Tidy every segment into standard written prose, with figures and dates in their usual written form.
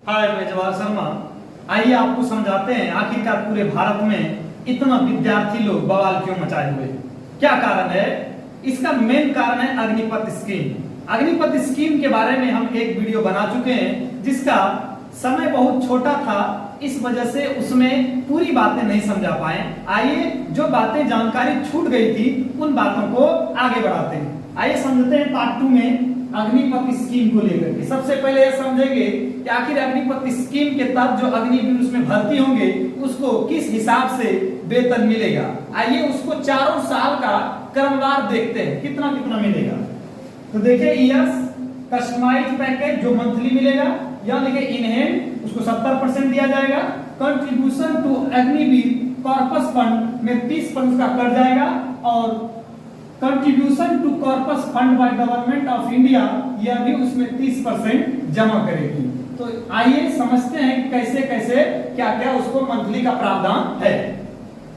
हाय, मैं जवाहर शर्मा। आइए आपको समझाते हैं आखिरकार पूरे भारत में इतना विद्यार्थी लोग बवाल क्यों मचाए हुए हैं। क्या कारण है? इसका मेन कारण है अग्निपथ स्कीम। अग्निपथ स्कीम के बारे में हम एक वीडियो बना चुके हैं जिसका समय बहुत छोटा था, इस वजह से उसमें पूरी बातें नहीं समझा पाए। आइए जो बातें जानकारी छूट गई थी उन बातों को आगे बढ़ाते हैं। आइए समझते हैं पार्ट 2 में अग्निपथ स्कीम को लेकर के। सबसे पहले यह समझेंगे कि आखिर अग्निपथ स्कीम के तहत जो अग्निवीर उसमें भर्ती होंगे उसको किस हिसाब से वेतन मिलेगा। आइए उसको चारों साल का क्रमवार देखते हैं कितना कितना मिलेगा। तो देखिए ईयर्स कस्टमाइज्ड पैकेज जो मंथली मिलेगा, यहाँ देखिए इन हैंड उसको 70% दिया जाएगा। Contribution to Agniveer corpus fund में 30% का कर जाएगा और contribution to corpus fund by government of India यह भी उसमें 30% जमा करेगी। तो आइए समझते हैं कैसे कैसे क्या क्या उसको मंथली का प्रावधान है।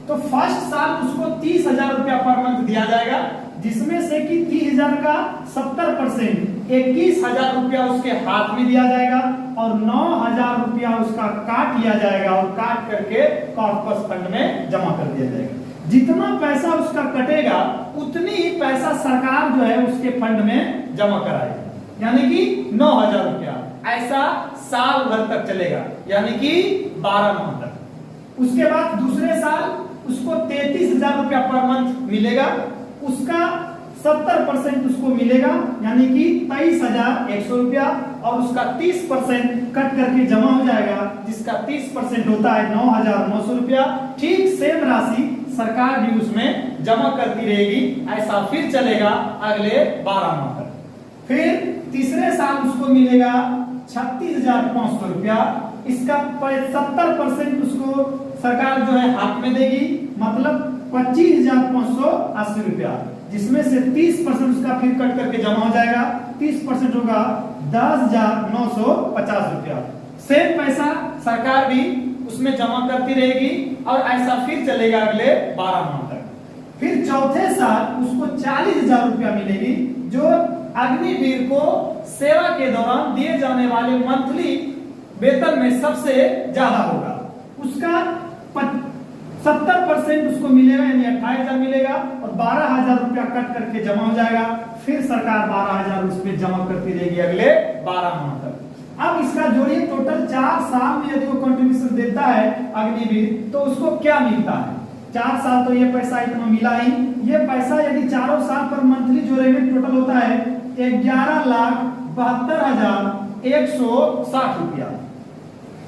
तो फर्स्ट साल उसको 30,000 रुपया पर मंथ दिया जाएगा, जिसमें से कि 30,000 का 70% 21,000 रुपया उसके हाथ में दिया जाएगा और 9,000 रुपया उसका काट लिया जाएगा और काट करके कॉर्पस फंड में जमा कर दिया जाएगा। जितना पैसा उसका कटेगा उतनी ही पैसा सरकार जो है उसके फंड में जमा कराएगी, यानी कि 9,000 रुपया। ऐसा साल भर तक चलेगा, यानी कि 12 माह तक। उसके बाद दूसरे साल उसको 33,000 रुपया पर मंथ मिलेगा, उसका 70% उसको मिलेगा, यानी कि 23,100 रुपया और उसका 30% कट करके जमा हो जाएगा, जिसका 30% होता है 9,900 रुपया। ठीक सेम राशि सरकार भी उसमें जमा करती रहेगी। ऐसा फिर चलेगा अगले 12 माह तक। फिर तीसरे साल उसको मिलेगा 36,500 रुपया। इसका 70% उसको सरकार जो है हाथ में देगी, मतलब 25,580 रुपया, जिसमें से 30% उसका फिर कट करके जमा हो जाएगा। 30% होगा 10,950 रुपया। सेम पैसा सरकार भी उसमें जमा करती रहेगी और ऐसा फिर चलेगा अगले 12 माह तक। फिर चौथे साल उसको 40,000 रुपया मिलेगी, जो अग्निवीर को सेवा के दौरान दिए जाने वाले मंथली वेतन में सबसे ज्यादा होगा। उसका 70% उसको मिलेगा, यानी 28,000 मिलेगा और 12,000 रुपया कट करके जमा हो जाएगा। फिर सरकार 12,000 उसमें जमा करती रहेगी अगले 12 माह तक। अब इसका जोड़िए टोटल 4 साल में यदि वो कंट्रीब्यूशन देता है अग्निवीर तो उसको क्या मिलता है। 4 साल तो ये पैसा इतना मिला ही। ये पैसा यदि चारों साल पर मंथली जोड़ेंगे टोटल होता है 11,72,160 रुपया।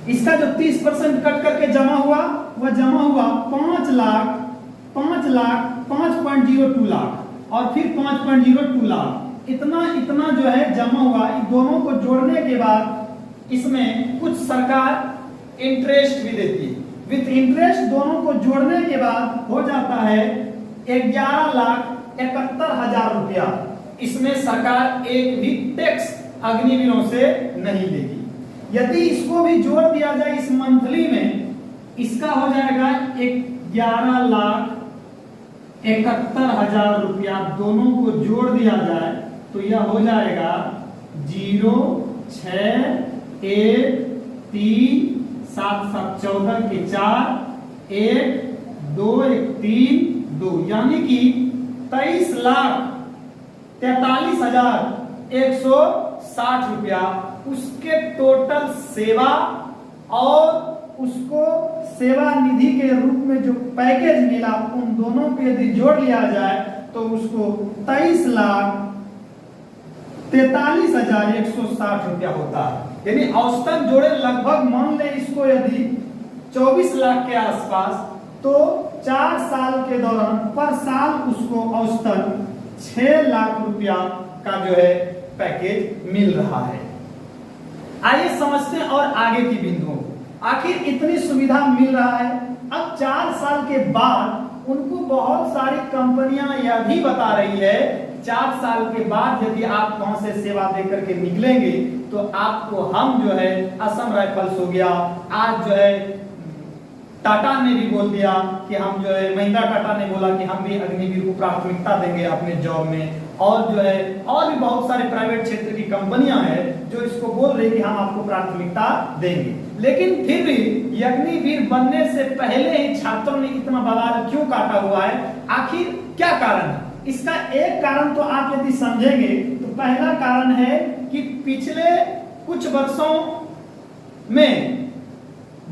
इसका जो 30% कट करके जमा हुआ वह जमा हुआ 5,02 लाख और फिर 5.02 लाख। इतना जो है जमा हुआ। इन दोनों को जोड़ने के बाद इसमें कुछ सरकार इंटरेस्ट भी देती है। विथ इंटरेस्ट दोनों को जोड़ने के बाद हो जाता है 11,71,000 रुपया। इसमें सरकार एक भी टैक्स अग्निवीरों से नहीं लेगी। यदि इसको भी जोड़ दिया जाए इस मंथली में, इसका हो जाएगा 11,71,000 रुपया। दोनों को जोड़ दिया जाए तो यह हो जाएगा 0,6,1,3,7,7,14 के 4 1,2,1,3,2, यानी कि 23,43,160 रुपया उसके टोटल सेवा और उसको सेवा निधि के रूप में जो पैकेज मिला, उन दोनों को यदि जोड़ लिया जाए तो उसको 23,43,160 रुपया होता है। यानी औसतन जोड़े लगभग मान ले इसको यदि 24 लाख के आसपास, तो 4 साल के दौरान पर साल उसको औसतन 6 लाख रुपया का जो है पैकेज मिल रहा है। आइए समझते हैं और आगे की बिंदुओं। आखिर इतनी सुविधा मिल रहा है, अब 4 साल के बाद उनको बहुत सारी कंपनियां यह भी बता रही है 4 साल के बाद यदि आप वहां से सेवा देकर के निकलेंगे तो आपको हम जो है असम राइफल्स हो गया, आज जो है टाटा ने भी बोल दिया कि हम जो है, महिंद्रा टाटा ने बोला कि हम भी अग्निवीर को प्राथमिकता देंगे अपने जॉब में, और जो है और भी बहुत सारे प्राइवेट क्षेत्र की कंपनियां हैं जो इसको बोल रहे कि हम आपको प्राथमिकता देंगे। लेकिन फिर भी अग्निवीर बनने से पहले ही छात्रों ने इतना बवाल क्यों काटा हुआ है, आखिर क्या कारण है? इसका एक कारण तो आप यदि समझेंगे तो पहला कारण है कि पिछले कुछ वर्षों में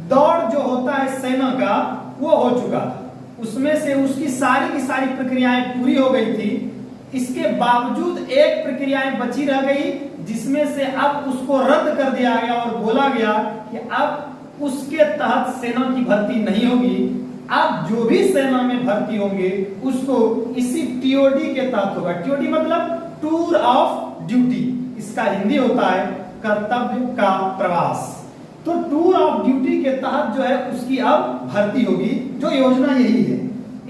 दौड़ जो होता है सेना का वो हो चुका था, उसमें से उसकी सारी की सारी प्रक्रियाएं पूरी हो गई थी। इसके बावजूद एक प्रक्रियाएं बची रह गई जिसमें से अब उसको रद्द कर दिया गया और बोला गया कि अब उसके तहत सेना की भर्ती नहीं होगी। अब जो भी सेना में भर्ती होंगे उसको इसी टीओडी के तहत होगा। टीओडी मतलब टूर ऑफ ड्यूटी, इसका हिंदी होता है कर्तव्य का प्रवास। तो टूर ऑफ ड्यूटी के तहत जो है उसकी अब भर्ती होगी, जो योजना यही है।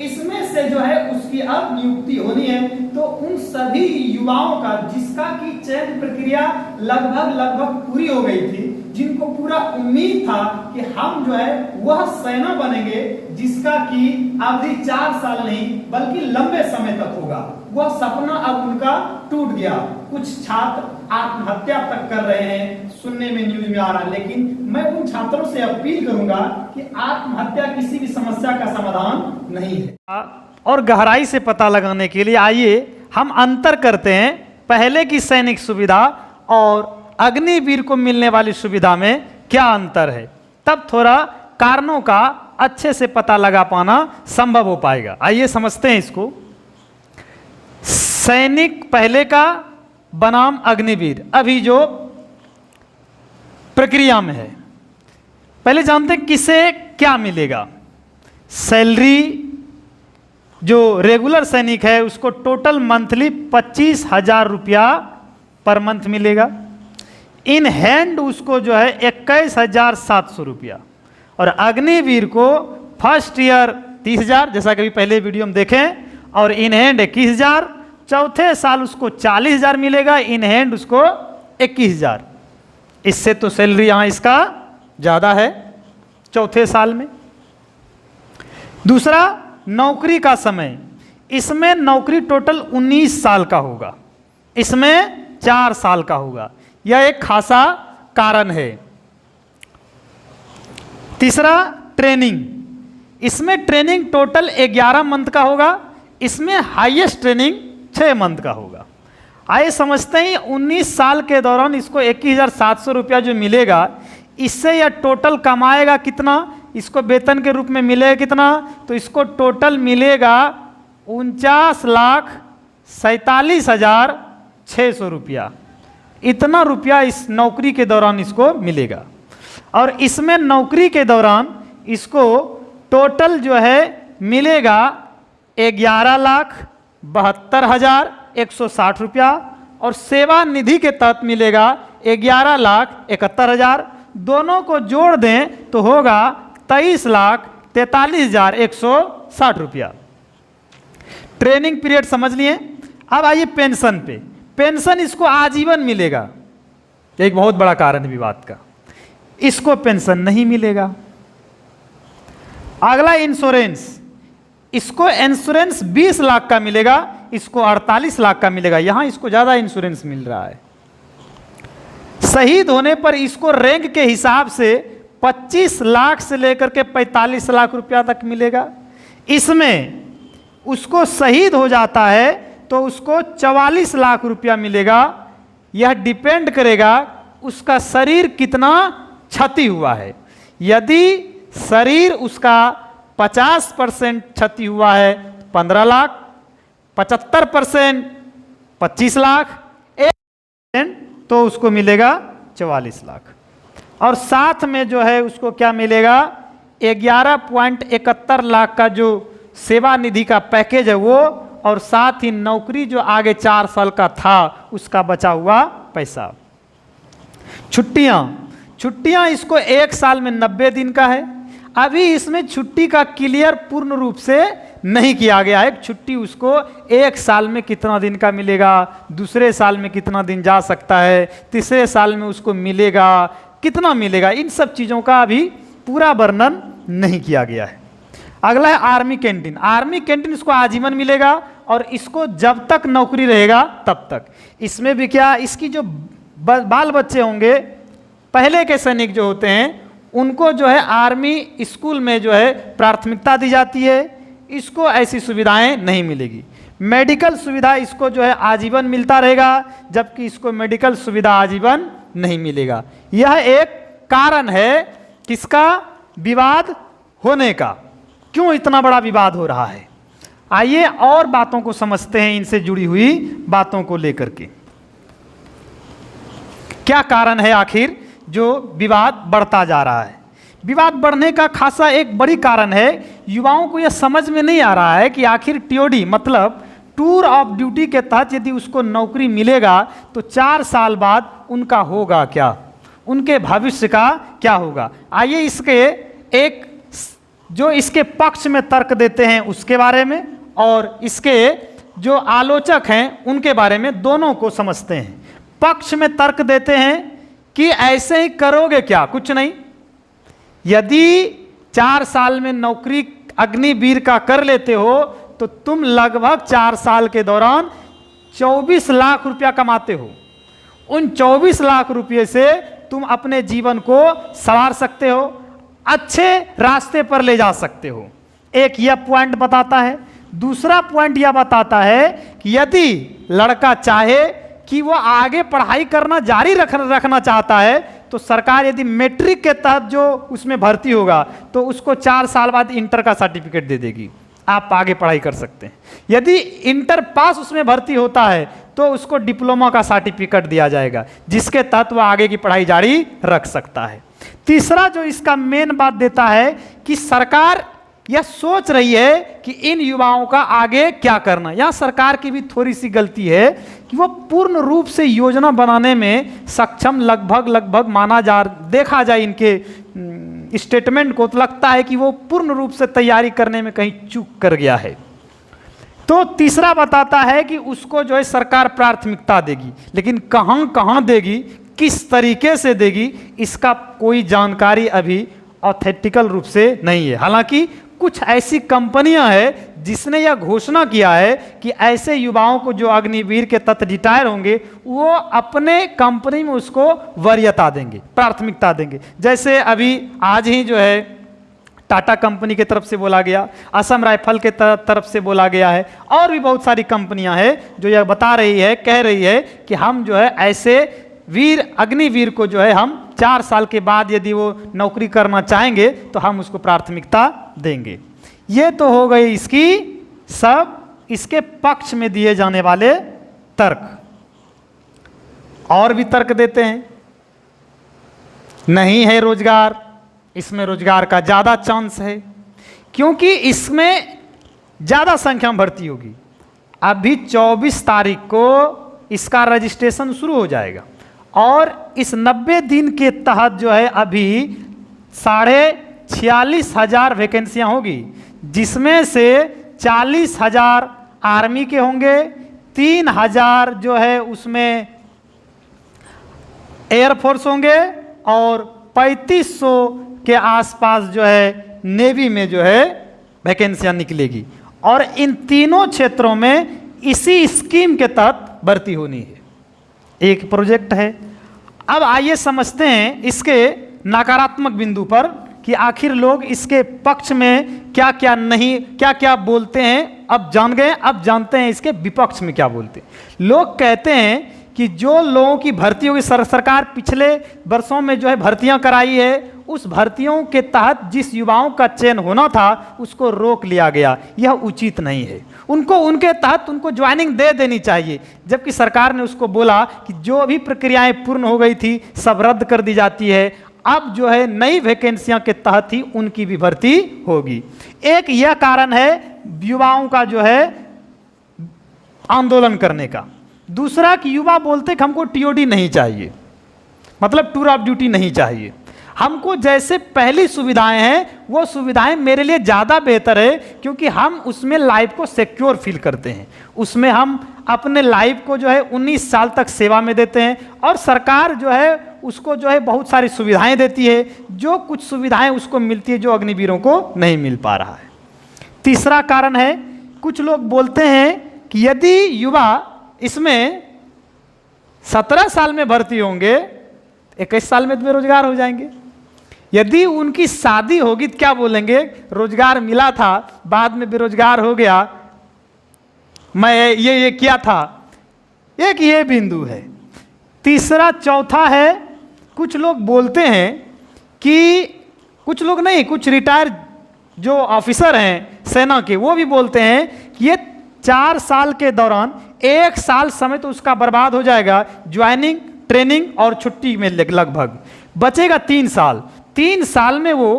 इसमें से जो है उसकी अब नियुक्ति होनी है। तो उन सभी युवाओं का जिसका की चयन प्रक्रिया लगभग पूरी हो गई थी, जिनको पूरा उम्मीद था कि हम जो है वह सेना बनेंगे जिसका की अवधि 4 साल नहीं बल्कि लंबे समय तक होगा, वह सपना अब उनका टूट गया। कुछ छात्र आत्महत्या तक कर रहे हैं, सुनने में न्यूज में आ रहा है। लेकिन मैं उन छात्रों से अपील करूंगा कि आत्महत्या किसी भी समस्या का समाधान नहीं है। और गहराई से पता लगाने के लिए आइए हम अंतर करते हैं पहले की सैनिक सुविधा और अग्निवीर को मिलने वाली सुविधा में क्या अंतर है, तब थोड़ा कारणों का अच्छे से पता लगा पाना संभव हो पाएगा। आइए समझते हैं इसको। सैनिक पहले का बनाम अग्निवीर अभी जो प्रक्रिया में है, पहले जानते हैं किसे क्या मिलेगा। सैलरी जो रेगुलर सैनिक है उसको टोटल मंथली 25,000 रुपया पर मंथ मिलेगा। इन हैंड उसको जो है 21,700 रुपया। और अग्निवीर को फर्स्ट ईयर 30,000 जैसा कि पहले वीडियो में देखें, और इन हैंड 21,000। चौथे साल उसको 40,000 मिलेगा, इन हैंड उसको 21,000। इससे तो सैलरी यहाँ इसका ज़्यादा है चौथे साल में। दूसरा नौकरी का समय, इसमें नौकरी टोटल 19 साल का होगा, इसमें 4 साल का होगा। यह एक खासा कारण है। तीसरा ट्रेनिंग, इसमें ट्रेनिंग टोटल 11 मंथ का होगा, इसमें हाईएस्ट ट्रेनिंग 6 मंथ का होगा। आइए समझते हैं 19 साल के दौरान इसको 21,700 रुपया जो मिलेगा, इससे यह टोटल कमाएगा कितना, इसको वेतन के रूप में मिलेगा कितना, तो इसको टोटल मिलेगा 49,47,600 रुपया। इतना रुपया इस नौकरी के दौरान इसको मिलेगा। और इसमें नौकरी के दौरान इसको टोटल जो है मिलेगा 11,72,160 रुपया, और सेवा निधि के तहत मिलेगा 11,71,000। दोनों को जोड़ दें तो होगा 23,43,160 रुपया। ट्रेनिंग पीरियड समझ लिए। अब आइए पेंशन पे। पेंशन इसको आजीवन मिलेगा, एक बहुत बड़ा कारण है विवाद का। इसको पेंशन नहीं मिलेगा। अगला इंश्योरेंस, इसको इंश्योरेंस 20 लाख का मिलेगा, इसको 48 लाख का मिलेगा। यहां इसको ज्यादा इंश्योरेंस मिल रहा है। शहीद होने पर इसको रैंक के हिसाब से 25 लाख से लेकर के 45 लाख रुपया तक मिलेगा। इसमें उसको शहीद हो जाता है तो उसको 44 लाख रुपया मिलेगा। यह डिपेंड करेगा उसका शरीर कितना क्षति हुआ है। यदि शरीर उसका 50% क्षति हुआ है 15 लाख, 75% 25 लाख, 1% तो उसको मिलेगा 44 लाख। और साथ में जो है उसको क्या मिलेगा, 11.71 लाख का जो सेवा निधि का पैकेज है वो, और साथ ही नौकरी जो आगे 4 साल का था उसका बचा हुआ पैसा। छुट्टियां इसको 1 साल में 90 दिन का है। अभी इसमें छुट्टी का क्लियर पूर्ण रूप से नहीं किया गया है। छुट्टी उसको 1 साल में कितना दिन का मिलेगा, दूसरे साल में कितना दिन जा सकता है, तीसरे साल में उसको मिलेगा कितना मिलेगा, इन सब चीज़ों का अभी पूरा वर्णन नहीं किया गया है। अगला है आर्मी कैंटीन। आर्मी कैंटीन इसको आजीवन मिलेगा और इसको जब तक नौकरी रहेगा तब तक। इसमें भी क्या, इसकी जो बाल बच्चे होंगे, पहले के सैनिक जो होते हैं उनको जो है आर्मी स्कूल में जो है प्राथमिकता दी जाती है, इसको ऐसी सुविधाएं नहीं मिलेगी। मेडिकल सुविधा इसको जो है आजीवन मिलता रहेगा, जबकि इसको मेडिकल सुविधा आजीवन नहीं मिलेगा। यह एक कारण है किसका, विवाद होने का। क्यों इतना बड़ा विवाद हो रहा है, आइए और बातों को समझते हैं, इनसे जुड़ी हुई बातों को लेकर के। क्या कारण है आखिर जो विवाद बढ़ता जा रहा है। विवाद बढ़ने का खासा एक बड़ी कारण है, युवाओं को यह समझ में नहीं आ रहा है कि आखिर टीओडी मतलब टूर ऑफ ड्यूटी के तहत यदि उसको नौकरी मिलेगा तो 4 साल बाद उनका होगा क्या, उनके भविष्य का क्या होगा। आइए इसके एक जो इसके पक्ष में तर्क देते हैं उसके बारे में, और इसके जो आलोचक हैं उनके बारे में, दोनों को समझते हैं। पक्ष में तर्क देते हैं कि ऐसे ही करोगे क्या, कुछ नहीं, यदि 4 साल में नौकरी अग्निवीर का कर लेते हो तो तुम लगभग 4 साल के दौरान 24 लाख रुपया कमाते हो। उन 24 लाख रुपये से तुम अपने जीवन को संवार सकते हो, अच्छे रास्ते पर ले जा सकते हो। एक यह पॉइंट बताता है। दूसरा पॉइंट यह बताता है कि यदि लड़का चाहे कि वो आगे पढ़ाई करना जारी रखना चाहता है तो सरकार यदि मैट्रिक के तहत जो उसमें भर्ती होगा तो उसको 4 साल बाद इंटर का सर्टिफिकेट दे देगी, आप आगे पढ़ाई कर सकते हैं। यदि इंटर पास उसमें भर्ती होता है तो उसको डिप्लोमा का सर्टिफिकेट दिया जाएगा, जिसके तहत वह आगे की पढ़ाई जारी रख सकता है। तीसरा जो इसका मेन बात देता है कि सरकार यह सोच रही है कि इन युवाओं का आगे क्या करना। यह सरकार की भी थोड़ी सी गलती है कि वो पूर्ण रूप से योजना बनाने में सक्षम लगभग माना देखा जाए इनके स्टेटमेंट को, तो लगता है कि वो पूर्ण रूप से तैयारी करने में कहीं चूक कर गया है। तो तीसरा बताता है कि उसको जो है सरकार प्राथमिकता देगी, लेकिन कहां देगी, किस तरीके से देगी, इसका कोई जानकारी अभी ऑथेंटिकल रूप से नहीं है। हालांकि कुछ ऐसी कंपनियां हैं जिसने यह घोषणा किया है कि ऐसे युवाओं को जो अग्निवीर के तहत रिटायर होंगे वो अपने कंपनी में उसको वरीयता देंगे, प्राथमिकता देंगे। जैसे अभी आज ही जो है टाटा कंपनी की तरफ से बोला गया, असम राइफल के तरफ से बोला गया है, और भी बहुत सारी कंपनियां हैं जो यह बता रही है, कह रही है कि हम जो है ऐसे अग्निवीर को जो है हम 4 साल के बाद यदि वो नौकरी करना चाहेंगे तो हम उसको प्राथमिकता देंगे। ये तो हो गई इसकी सब इसके पक्ष में दिए जाने वाले तर्क। और भी तर्क देते हैं, नहीं है रोजगार, इसमें रोजगार का ज़्यादा चांस है क्योंकि इसमें ज़्यादा संख्या में भर्ती होगी। अभी 24 तारीख को इसका रजिस्ट्रेशन शुरू हो जाएगा और इस 90 दिन के तहत जो है अभी 46,500 वैकेंसियां होगी, जिसमें से 40,000 आर्मी के होंगे, 3,000 जो है उसमें एयरफोर्स होंगे और 3500 के आसपास जो है नेवी में जो है वैकेंसियां निकलेगी। और इन तीनों क्षेत्रों में इसी स्कीम के तहत भर्ती होनी है। एक प्रोजेक्ट है। अब आइए समझते हैं इसके नकारात्मक बिंदु पर कि आखिर लोग इसके पक्ष में क्या क्या बोलते हैं। अब जान गए, अब जानते हैं इसके विपक्ष में क्या बोलते हैं। लोग कहते हैं कि जो लोगों की भर्ती होगी, सरकार पिछले वर्षों में जो है भर्तियां कराई है, उस भर्तियों के तहत जिस युवाओं का चयन होना था उसको रोक लिया गया, यह उचित नहीं है। उनको उनके तहत उनको ज्वाइनिंग दे देनी चाहिए, जबकि सरकार ने उसको बोला कि जो भी प्रक्रियाएं पूर्ण हो गई थी सब रद्द कर दी जाती है, अब जो है नई वैकेंसियां के तहत ही उनकी भी भर्ती होगी। एक यह कारण है युवाओं का जो है आंदोलन करने का। दूसरा कि युवा बोलते कि हमको टीओडी नहीं चाहिए, मतलब टूर ऑफ ड्यूटी नहीं चाहिए, हमको जैसे पहली सुविधाएं हैं वो सुविधाएं मेरे लिए ज़्यादा बेहतर है, क्योंकि हम उसमें लाइफ को सिक्योर फील करते हैं। उसमें हम अपने लाइफ को जो है 19 साल तक सेवा में देते हैं और सरकार जो है उसको जो है बहुत सारी सुविधाएं देती है, जो कुछ सुविधाएं उसको मिलती है जो अग्निवीरों को नहीं मिल पा रहा है। तीसरा कारण है, कुछ लोग बोलते हैं कि यदि युवा इसमें 17 साल में भर्ती होंगे, 21 साल में तो बेरोजगार हो जाएंगे। यदि उनकी शादी होगी तो क्या बोलेंगे, रोजगार मिला था, बाद में बेरोजगार हो गया, मैं ये किया था। एक ये बिंदु है। तीसरा, चौथा है, कुछ लोग बोलते हैं कि, कुछ लोग नहीं, कुछ रिटायर जो ऑफिसर हैं सेना के, वो भी बोलते हैं कि ये 4 साल के दौरान 1 साल समय तो उसका बर्बाद हो जाएगा, ज्वाइनिंग, ट्रेनिंग और छुट्टी में लगभग बचेगा 3 साल। 3 साल में वो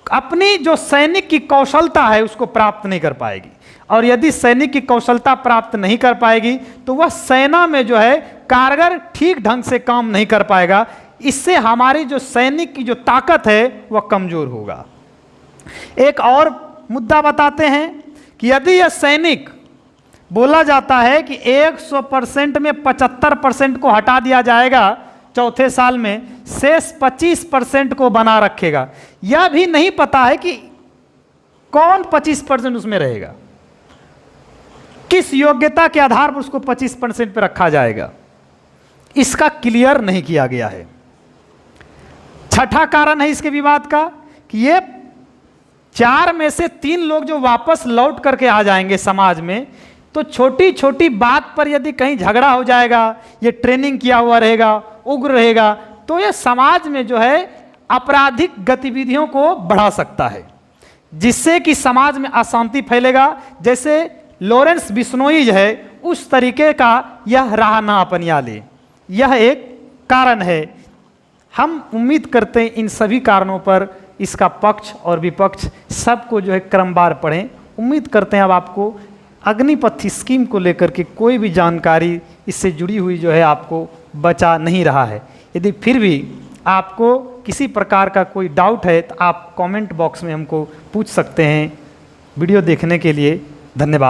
अपनी जो सैनिक की कौशलता है उसको प्राप्त नहीं कर पाएगी, और यदि सैनिक की कौशलता प्राप्त नहीं कर पाएगी तो वह सेना में जो है कारगर ठीक ढंग से काम नहीं कर पाएगा। इससे हमारी जो सैनिक की जो ताकत है वह कमजोर होगा। एक और मुद्दा बताते हैं कि यदि यह सैनिक, बोला जाता है कि 100% में 75% को हटा दिया जाएगा चौथे साल में, शेष 25% को बना रखेगा। यह भी नहीं पता है कि कौन 25% उसमें रहेगा, किस योग्यता के आधार पर उसको 25% पर रखा जाएगा, इसका क्लियर नहीं किया गया है। छठा कारण है इसके विवाद का कि ये 4 में से 3 लोग जो वापस लौट करके आ जाएंगे समाज में, तो छोटी छोटी बात पर यदि कहीं झगड़ा हो जाएगा, ये ट्रेनिंग किया हुआ रहेगा, उग्र रहेगा, तो ये समाज में जो है आपराधिक गतिविधियों को बढ़ा सकता है, जिससे कि समाज में अशांति फैलेगा। जैसे लॉरेंस बिश्नोई है, उस तरीके का यह राह ना अपनिया ले, यह एक कारण है। हम उम्मीद करते हैं इन सभी कारणों पर इसका पक्ष और विपक्ष सबको जो है क्रमवार पढ़ें। उम्मीद करते हैं अब आपको अग्निपथ स्कीम को लेकर के कोई भी जानकारी इससे जुड़ी हुई जो है आपको बचा नहीं रहा है। यदि फिर भी आपको किसी प्रकार का कोई डाउट है तो आप कमेंट बॉक्स में हमको पूछ सकते हैं। वीडियो देखने के लिए धन्यवाद।